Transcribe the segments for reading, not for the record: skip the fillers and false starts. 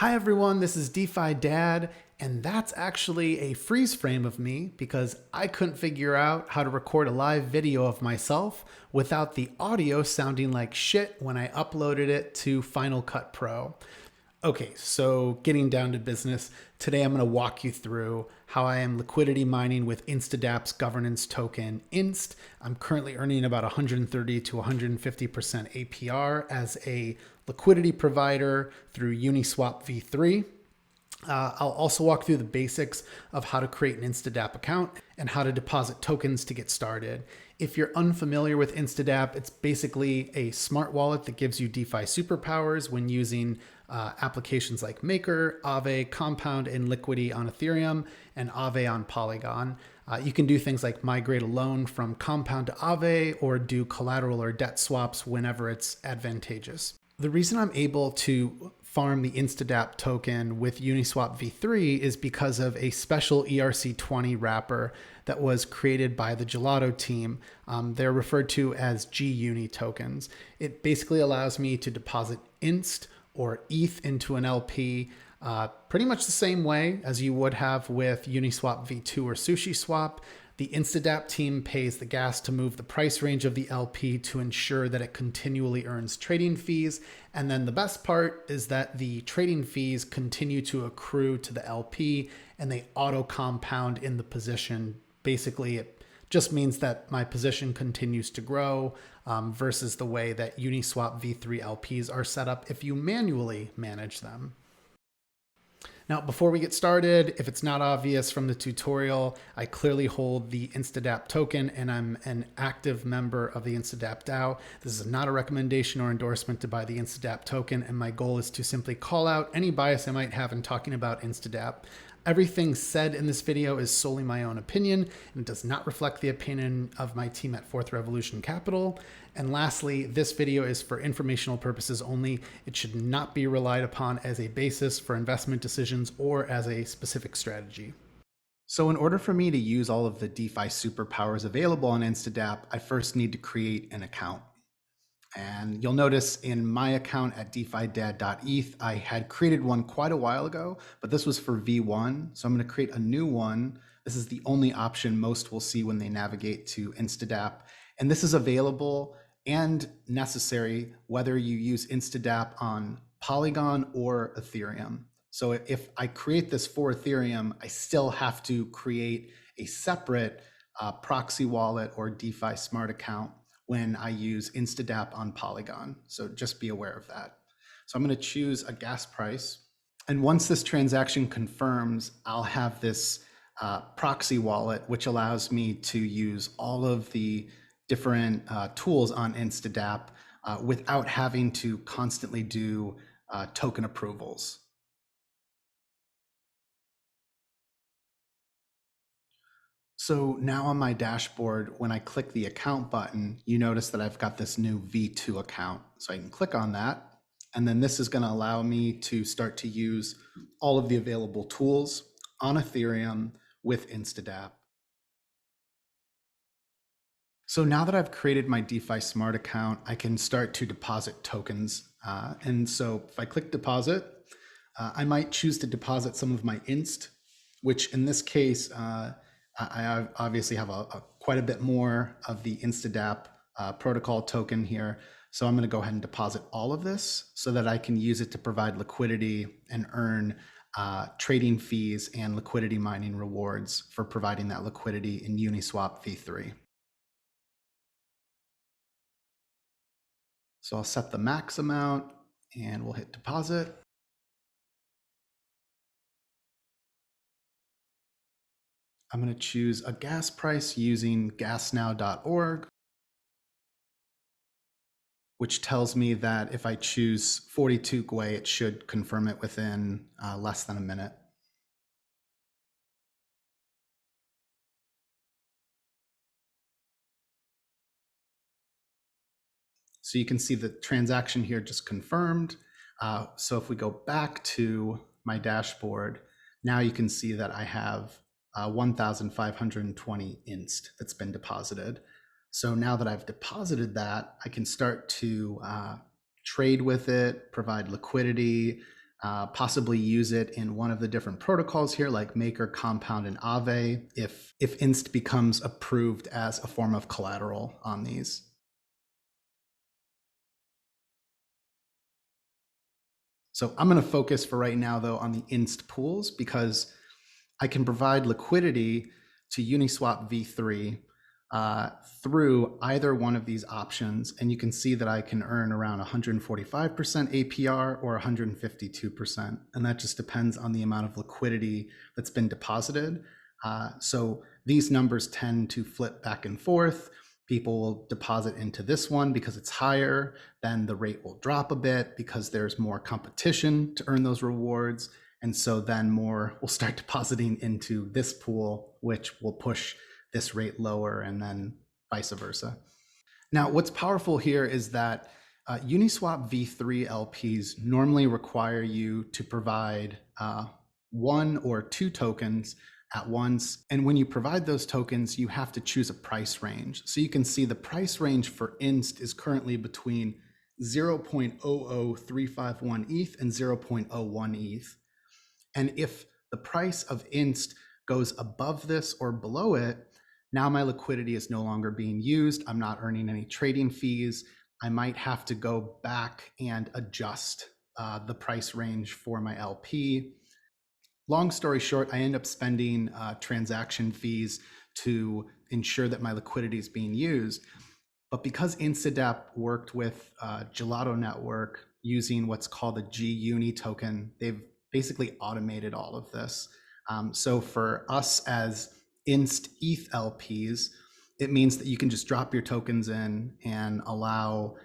Hi everyone, this is DeFi Dad, and that's actually a freeze frame of me because I couldn't figure out how to record a live video of myself without the audio sounding like shit when I uploaded it to Final Cut Pro. Okay, so getting down to business, today I'm going to walk you through how I am liquidity mining with Instadapp's governance token, INST. I'm currently earning about 130 to 150% APR as a liquidity provider through Uniswap V3. I'll also walk through the basics of how to create an Instadapp account and how to deposit tokens to get started. If you're unfamiliar with Instadapp, it's basically a smart wallet that gives you DeFi superpowers when using applications like Maker, Aave, Compound, and Liquidity on Ethereum, and Aave on Polygon. You can do things like migrate a loan from Compound to Aave or do collateral or debt swaps whenever it's advantageous. The reason I'm able to farm the Instadapp token with Uniswap V3 is because of a special ERC20 wrapper that was created by the Gelato team. They're referred to as GUNI tokens. It basically allows me to deposit INST or ETH into an LP pretty much the same way as you would have with Uniswap V2 or SushiSwap. The Instadapp team pays the gas to move the price range of the LP to ensure that it continually earns trading fees. And then the best part is that the trading fees continue to accrue to the LP and they auto compound in the position. Basically, it just means that my position continues to grow versus the way that Uniswap V3 LPs are set up if you manually manage them. Now, before we get started, if it's not obvious from the tutorial, I clearly hold the Instadapp token and I'm an active member of the Instadapp DAO. This is not a recommendation or endorsement to buy the Instadapp token, and my goal is to simply call out any bias I might have in talking about Instadapp. Everything said in this video is solely my own opinion and does not reflect the opinion of my team at Fourth Revolution Capital. And lastly, this video is for informational purposes only. It should not be relied upon as a basis for investment decisions or as a specific strategy. So in order for me to use all of the DeFi superpowers available on Instadapp, I first need to create an account. And you'll notice in my account at defidad.eth, I had created one quite a while ago, but this was for V1. So I'm going to create a new one. This is the only option most will see when they navigate to Instadapp. And this is available and necessary whether you use Instadapp on Polygon or Ethereum. So if I create this for Ethereum, I still have to create a separate proxy wallet or DeFi smart account when I use Instadapp on Polygon. So just be aware of that. So I'm going to choose a gas price. And once this transaction confirms, I'll have this proxy wallet, which allows me to use all of the different tools on Instadapp without having to constantly do token approvals. So now on my dashboard, when I click the account button, you notice that I've got this new V2 account. So I can click on that. And then this is going to allow me to start to use all of the available tools on Ethereum with Instadapp. So now that I've created my DeFi Smart account, I can start to deposit tokens. And so if I click deposit, I might choose to deposit some of my INST, which in this case, I obviously have quite a bit more of the Instadapp protocol token here. So I'm going to go ahead and deposit all of this so that I can use it to provide liquidity and earn trading fees and liquidity mining rewards for providing that liquidity in Uniswap V3. So I'll set the max amount and we'll hit deposit. I'm going to choose a gas price using gasnow.org, which tells me that if I choose 42 Gwei, it should confirm it within less than a minute. So you can see the transaction here just confirmed. So if we go back to my dashboard, now you can see that I have 1,520 INST that's been deposited. So now that I've deposited that, I can start to trade with it, provide liquidity, possibly use it in one of the different protocols here, like Maker, Compound, and Aave, if INST becomes approved as a form of collateral on these. So I'm going to focus for right now, though, on the INST pools because I can provide liquidity to Uniswap V3 through either one of these options. And you can see that I can earn around 145% APR or 152%. And that just depends on the amount of liquidity that's been deposited. So these numbers tend to flip back and forth. People will deposit into this one because it's higher, then the rate will drop a bit because there's more competition to earn those rewards. And so then more will start depositing into this pool, which will push this rate lower, and then vice versa. Now, what's powerful here is that Uniswap V3 LPs normally require you to provide 1 or 2 tokens at once. And when you provide those tokens, you have to choose a price range. So you can see the price range for INST is currently between 0.00351 ETH and 0.01 ETH. And if the price of INST goes above this or below it, now my liquidity is no longer being used. I'm not earning any trading fees. I might have to go back and adjust the price range for my LP. Long story short, I end up spending transaction fees to ensure that my liquidity is being used. But because Instadapp worked with Gelato Network using what's called a GUNI token, they've basically automated all of this. So for us as INST-ETH LPs, it means that you can just drop your tokens in and allow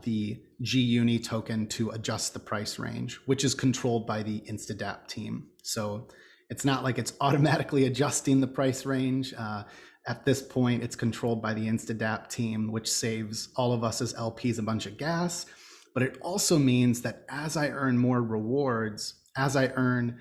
the GUNI token to adjust the price range, which is controlled by the Instadapp team. So it's not like it's automatically adjusting the price range. At this point, it's controlled by the Instadapp team, which saves all of us as LPs a bunch of gas. But it also means that as I earn more rewards, as I earn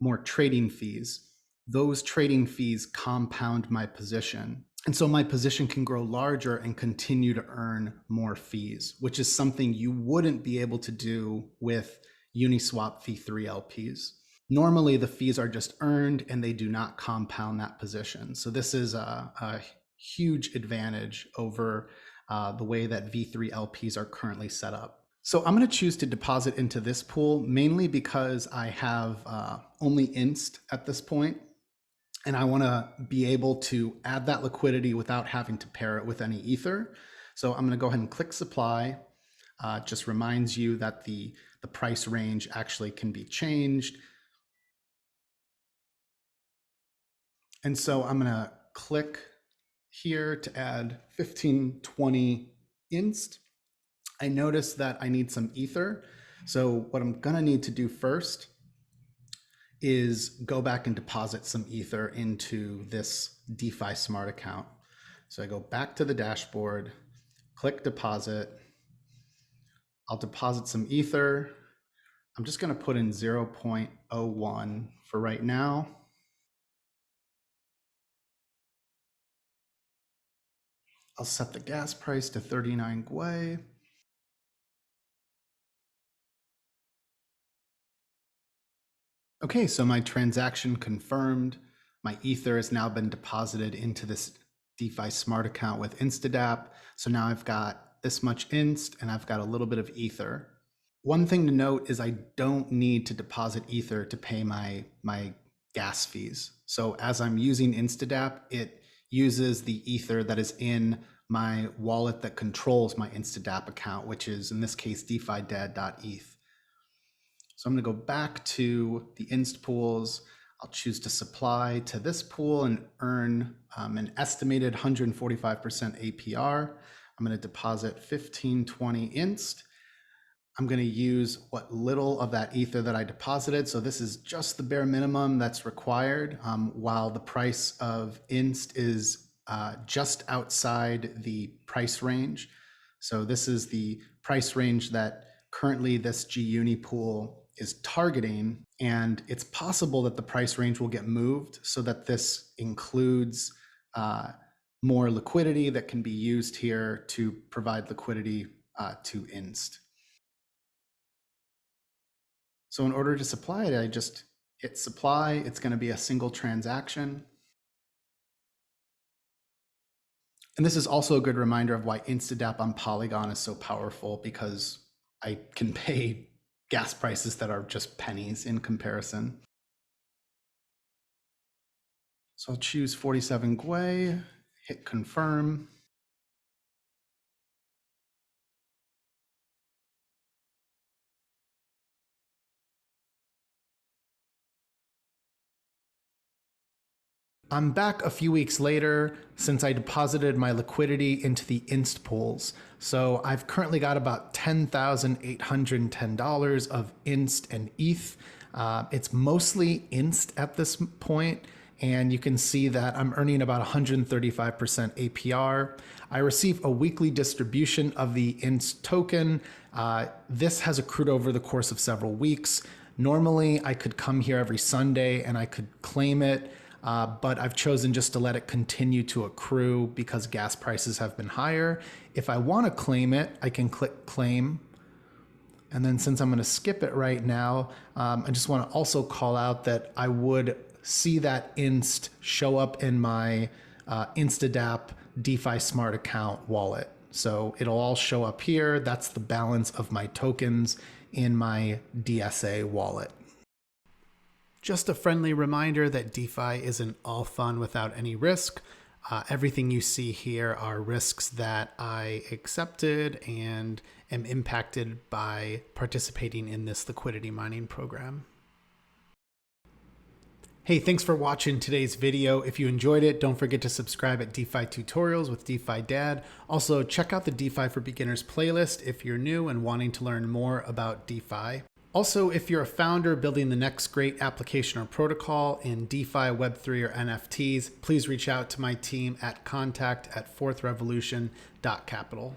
more trading fees, those trading fees compound my position. And so my position can grow larger and continue to earn more fees, which is something you wouldn't be able to do with Uniswap V3 LPs. Normally, the fees are just earned and they do not compound that position. So this is a huge advantage over the way that V3 LPs are currently set up. So I'm going to choose to deposit into this pool mainly because I have only INST at this point. And I want to be able to add that liquidity without having to pair it with any Ether. So I'm going to go ahead and click supply. It just reminds you that the price range actually can be changed. And so I'm going to click here to add 1520 INST. I notice that I need some Ether. So what I'm going to need to do first is go back and deposit some Ether into this DeFi smart account. So I go back to the dashboard, click deposit. I'll deposit some Ether. I'm just going to put in 0.01 for right now. I'll set the gas price to 39 Gwei. Okay, so my transaction confirmed. My Ether has now been deposited into this DeFi smart account with Instadapp. So now I've got this much INST and I've got a little bit of Ether. One thing to note is I don't need to deposit Ether to pay my gas fees. So as I'm using Instadapp, it uses the Ether that is in my wallet that controls my Instadapp account, which is in this case DeFi-DAD.ETH. So I'm going to go back to the INST pools. I'll choose to supply to this pool and earn an estimated 145% APR. I'm going to deposit 1520 INST. I'm going to use what little of that Ether that I deposited. So this is just the bare minimum that's required, while the price of INST is just outside the price range. So this is the price range that currently this GUNI pool is targeting, and it's possible that the price range will get moved so that this includes more liquidity that can be used here to provide liquidity to INST. So in order to supply it, I just hit supply. It's going to be a single transaction. And this is also a good reminder of why Instadapp on Polygon is so powerful, because I can pay gas prices that are just pennies in comparison. So I'll choose 47 Gwei, hit confirm. I'm back a few weeks later since I deposited my liquidity into the INST pools. So I've currently got about $10,810 of INST and ETH. It's mostly INST at this point, and you can see that I'm earning about 135% APR. I receive a weekly distribution of the INST token. This has accrued over the course of several weeks. Normally, I could come here every Sunday and I could claim it. But I've chosen just to let it continue to accrue because gas prices have been higher. If I want to claim it, I can click claim. And then since I'm going to skip it right now, I just want to also call out that I would see that INST show up in my Instadapp DeFi Smart account wallet. So it'll all show up here. That's the balance of my tokens in my DSA wallet. Just a friendly reminder that DeFi isn't all fun without any risk. Everything you see here are risks that I accepted and am impacted by participating in this liquidity mining program. Hey, thanks for watching today's video. If you enjoyed it, don't forget to subscribe at DeFi Tutorials with DeFi Dad. Also, check out the DeFi for Beginners playlist if you're new and wanting to learn more about DeFi. Also, if you're a founder building the next great application or protocol in DeFi, Web3, or NFTs, please reach out to my team at contact@fourthrevolution.capital.